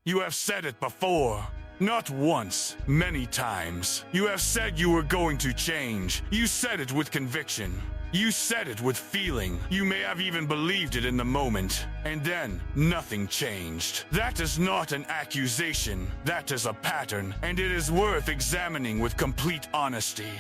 You have said it before. Not once, many times. You have said you were going to change. You said it with conviction. You said it with feeling. You may have even believed it in the moment. And then, nothing changed. That is not an accusation. That is a pattern. And it is worth examining with complete honesty.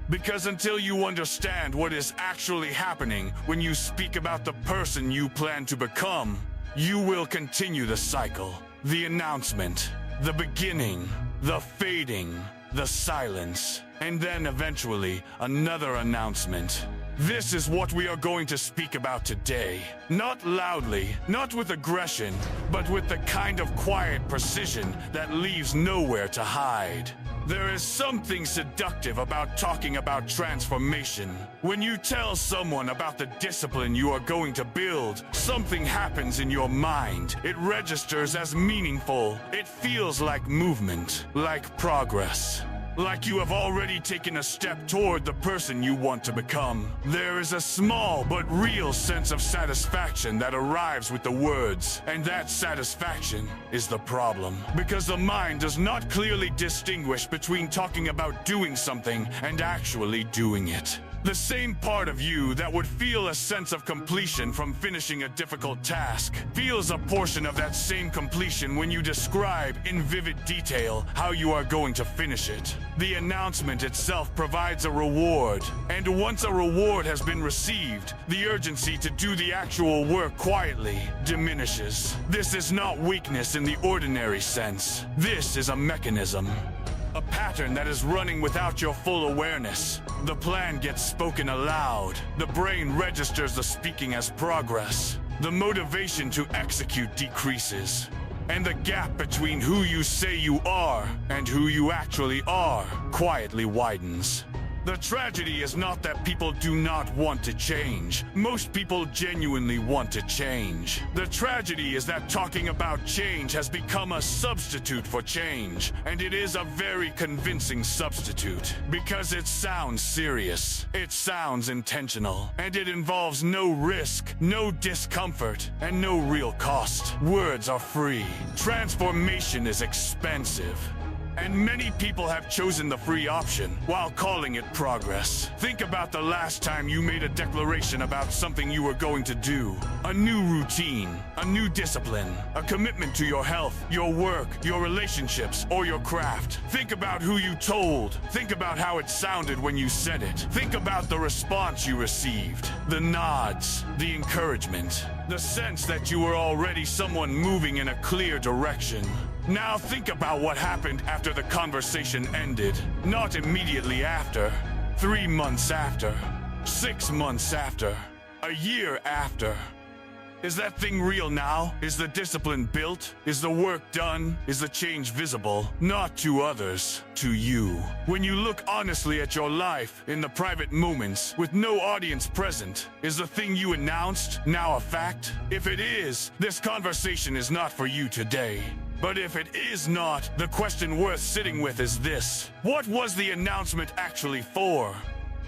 Because until you understand what is actually happening when you speak about the person you plan to become, you will continue the cycle. The announcement. The beginning, the fading, the silence, and then eventually another announcement. This is what we are going to speak about today. Not loudly, not with aggression, but with the kind of quiet precision that leaves nowhere to hide. There is something seductive about talking about transformation. When you tell someone about the discipline you are going to build, something happens in your mind. It registers as meaningful. It feels like movement, like progress. Like you have already taken a step toward the person you want to become. There is a small but real sense of satisfaction that arrives with the words, and that satisfaction is the problem. Because the mind does not clearly distinguish between talking about doing something and actually doing it. The same part of you that would feel a sense of completion from finishing a difficult task feels a portion of that same completion when you describe in vivid detail how you are going to finish it. The announcement itself provides a reward, and once a reward has been received, the urgency to do the actual work quietly diminishes. This is not weakness in the ordinary sense. This is a mechanism. A pattern that is running without your full awareness. The plan gets spoken aloud. The brain registers the speaking as progress. The motivation to execute decreases. And the gap between who you say you are and who you actually are quietly widens. The tragedy is not that people do not want to change. Most people genuinely want to change. The tragedy is that talking about change has become a substitute for change, and it is a very convincing substitute. Because it sounds serious, it sounds intentional, and it involves no risk, no discomfort, and no real cost. Words are free. Transformation is expensive. And many people have chosen the free option while calling it progress. Think about the last time you made a declaration about something you were going to do. A new routine, a new discipline, a commitment to your health, your work, your relationships, or your craft. Think about who you told. Think about how it sounded when you said it. Think about the response you received. The nods, the encouragement, the sense that you were already someone moving in a clear direction. Now think about what happened after the conversation ended. Not immediately after. 3 months after. 6 months after. A year after. Is that thing real now? Is the discipline built? Is the work done? Is the change visible? Not to others, to you. When you look honestly at your life in the private moments with no audience present, is the thing you announced now a fact? If it is, this conversation is not for you today. But if it is not, the question worth sitting with is this. What was the announcement actually for?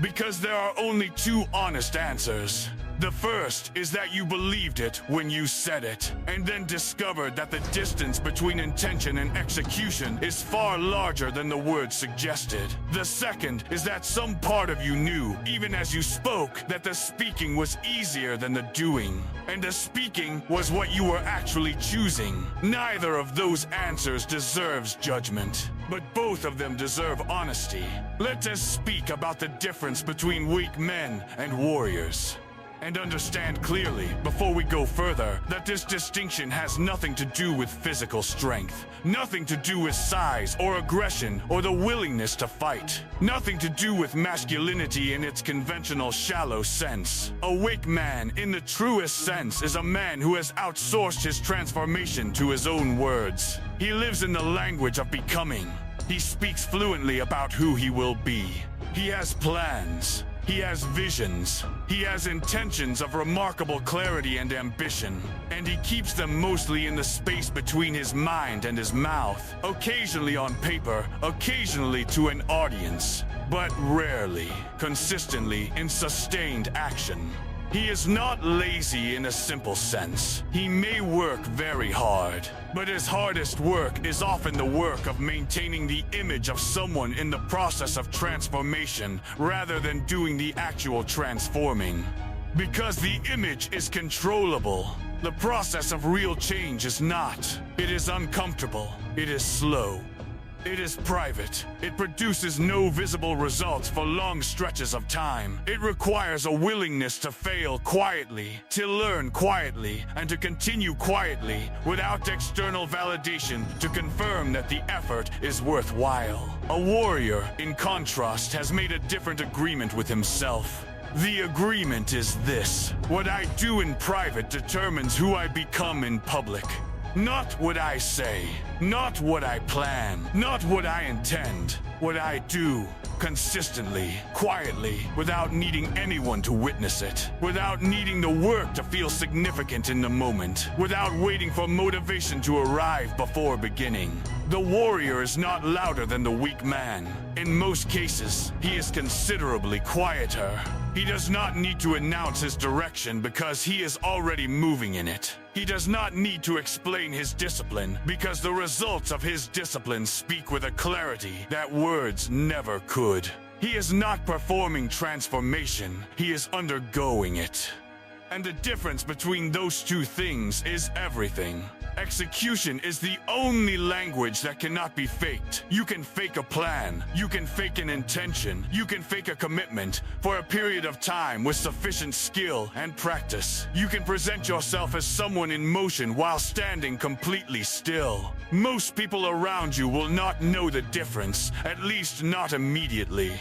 Because there are only two honest answers. The first is that you believed it when you said it, and then discovered that the distance between intention and execution is far larger than the words suggested. The second is that some part of you knew, even as you spoke, that the speaking was easier than the doing, and the speaking was what you were actually choosing. Neither of those answers deserves judgment, but both of them deserve honesty. Let us speak about the difference between weak men and warriors. And understand clearly, before we go further, that this distinction has nothing to do with physical strength, nothing to do with size or aggression or the willingness to fight, nothing to do with masculinity in its conventional shallow sense. A weak man, in the truest sense, is a man who has outsourced his transformation to his own words. He lives in the language of becoming. He speaks fluently about who he will be. He has plans. He has visions. He has intentions of remarkable clarity and ambition. And he keeps them mostly in the space between his mind and his mouth. Occasionally on paper, occasionally to an audience. But rarely, consistently in sustained action. He is not lazy in a simple sense. He may work very hard, but his hardest work is often the work of maintaining the image of someone in the process of transformation rather than doing the actual transforming. Because the image is controllable, the process of real change is not. It is uncomfortable. It is slow. It is private. It produces no visible results for long stretches of time. It requires a willingness to fail quietly, to learn quietly, and to continue quietly without external validation to confirm that the effort is worthwhile. A warrior, in contrast, has made a different agreement with himself. The agreement is this: what I do in private determines who I become in public. Not what I say, not what I plan, not what I intend. What I do, consistently, quietly, without needing anyone to witness it, without needing the work to feel significant in the moment, without waiting for motivation to arrive before beginning. The warrior is not louder than the weak man. In most cases, he is considerably quieter. He does not need to announce his direction because he is already moving in it. He does not need to explain his discipline because the results of his discipline speak with a clarity that words never could. He is not performing transformation, he is undergoing it. And the difference between those two things is everything. Execution is the only language that cannot be faked. You can fake a plan, you can fake an intention, you can fake a commitment for a period of time with sufficient skill and practice. You can present yourself as someone in motion while standing completely still. Most people around you will not know the difference, at least not immediately.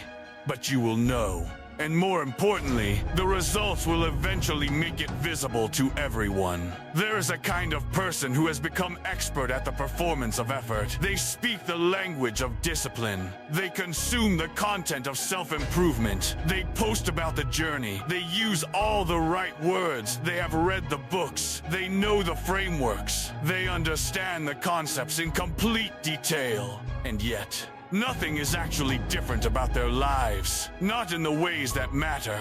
But you will know. And more importantly, the results will eventually make it visible to everyone. There is a kind of person who has become expert at the performance of effort. They speak the language of discipline. They consume the content of self-improvement. They post about the journey. They use all the right words. They have read the books. They know the frameworks. They understand the concepts in complete detail. And yet, nothing is actually different about their lives. Not in the ways that matter.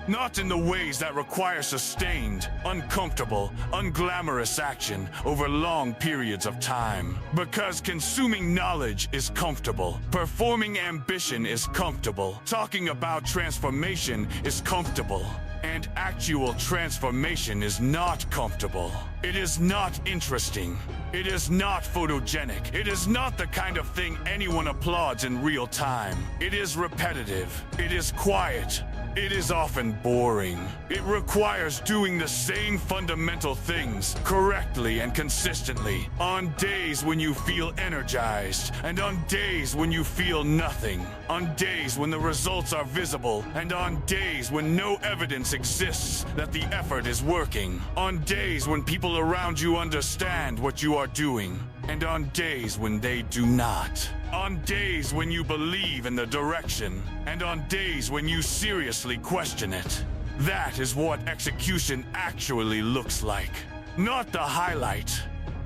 Not in the ways that require sustained, uncomfortable, unglamorous action over long periods of time. Because consuming knowledge is comfortable. Performing ambition is comfortable. Talking about transformation is comfortable. And actual transformation is not comfortable. It is not interesting. It is not photogenic. It is not the kind of thing anyone applauds in real time. It is repetitive. It is quiet. It is often boring. It requires doing the same fundamental things correctly and consistently on days when you feel energized and on days when you feel nothing, on days when the results are visible and on days when no evidence exists that the effort is working, on days when people around you understand what you are doing, and on days when they do not. On days when you believe in the direction, and on days when you seriously question it. That is what execution actually looks like. Not the highlight,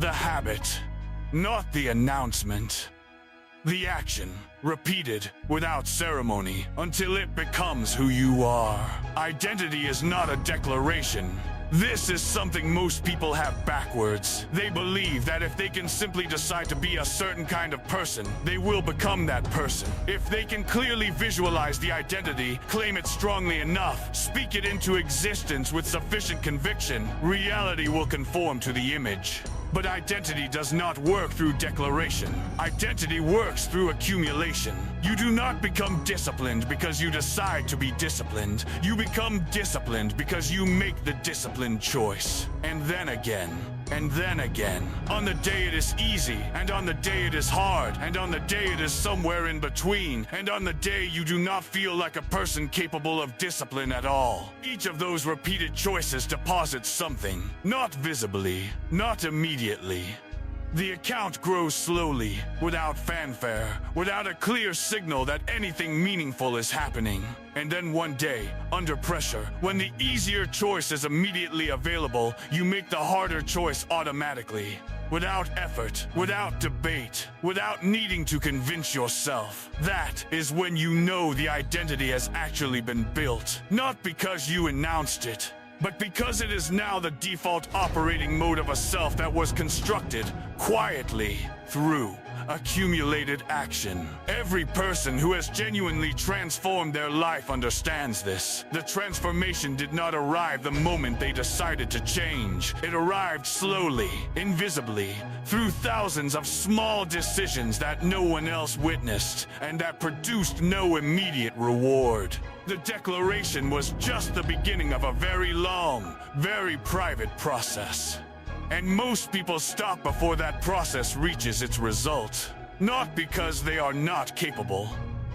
the habit, not the announcement. The action, repeated without ceremony until it becomes who you are. Identity is not a declaration. This is something most people have backwards. They believe that if they can simply decide to be a certain kind of person, they will become that person. If they can clearly visualize the identity, claim it strongly enough, speak it into existence with sufficient conviction, reality will conform to the image. But identity does not work through declaration. Identity works through accumulation. You do not become disciplined because you decide to be disciplined. You become disciplined because you make the disciplined choice. And then again. And then again. On the day it is easy, and on the day it is hard, and on the day it is somewhere in between, and on the day you do not feel like a person capable of discipline at all. Each of those repeated choices deposits something. Not visibly, not immediately, The account grows slowly, without fanfare, without a clear signal that anything meaningful is happening. And then one day, under pressure, when the easier choice is immediately available, you make the harder choice automatically. Without effort, without debate, without needing to convince yourself. That is when you know the identity has actually been built. Not because you announced it, but because it is now the default operating mode of a self that was constructed quietly through accumulated action. Every person who has genuinely transformed their life understands this. The transformation did not arrive the moment they decided to change. It arrived slowly, invisibly, through thousands of small decisions that no one else witnessed and that produced no immediate reward. The declaration was just the beginning of a very long, very private process. And most people stop before that process reaches its result. Not because they are not capable,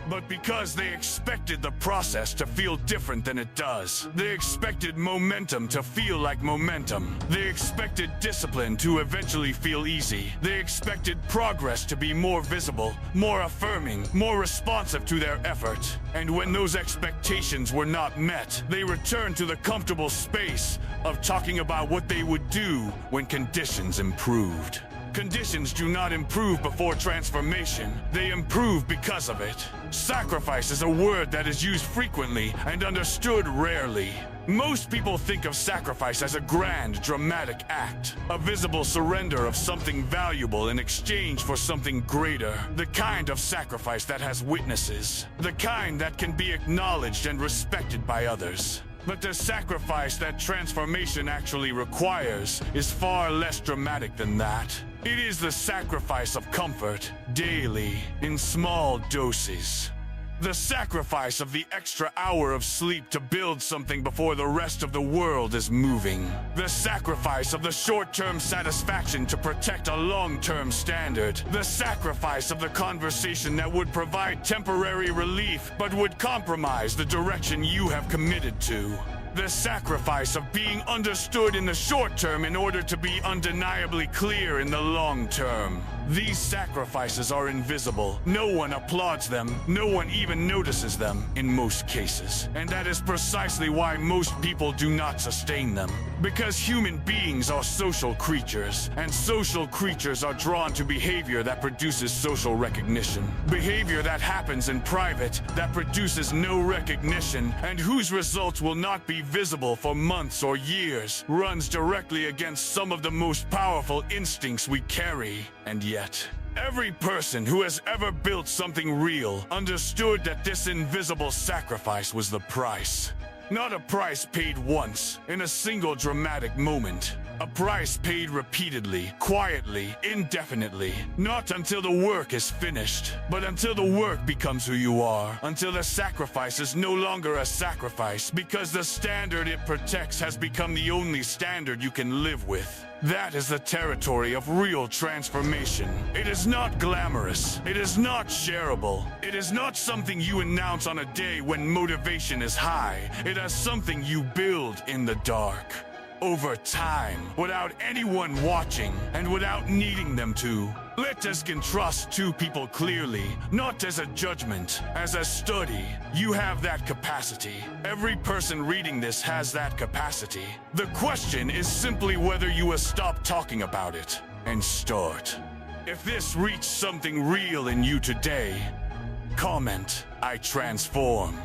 but because they expected the process to feel different than it does. They expected momentum to feel like momentum. They expected discipline to eventually feel easy. They expected progress to be more visible, more affirming, more responsive to their effort. And when those expectations were not met, they returned to the comfortable space of talking about what they would do when conditions improved. Conditions do not improve before transformation. They improve because of it. Sacrifice is a word that is used frequently and understood rarely. Most people think of sacrifice as a grand, dramatic act, a visible surrender of something valuable in exchange for something greater, the kind of sacrifice that has witnesses, the kind that can be acknowledged and respected by others. But the sacrifice that transformation actually requires is far less dramatic than that. It is the sacrifice of comfort, daily, in small doses. The sacrifice of the extra hour of sleep to build something before the rest of the world is moving. The sacrifice of the short-term satisfaction to protect a long-term standard. The sacrifice of the conversation that would provide temporary relief but would compromise the direction you have committed to. The sacrifice of being understood in the short term in order to be undeniably clear in the long term. These sacrifices are invisible. No one applauds them. No one even notices them in most cases. And that is precisely why most people do not sustain them. Because human beings are social creatures, and social creatures are drawn to behavior that produces social recognition. Behavior that happens in private, that produces no recognition, and whose results will not be visible for months or years, runs directly against some of the most powerful instincts we carry. And yet, every person who has ever built something real understood that this invisible sacrifice was the price. Not a price paid once, in a single dramatic moment. A price paid repeatedly, quietly, indefinitely. Not until the work is finished, but until the work becomes who you are. Until the sacrifice is no longer a sacrifice, because the standard it protects has become the only standard you can live with. That is the territory of real transformation. It is not glamorous. It is not shareable. It is not something you announce on a day when motivation is high. It is something you build in the dark. Over time, without anyone watching, and without needing them to. Let us contrast two people clearly, not as a judgment, as a study. You have that capacity. Every person reading this has that capacity. The question is simply whether you will stop talking about it and start. If this reached something real in you today, comment, I transform.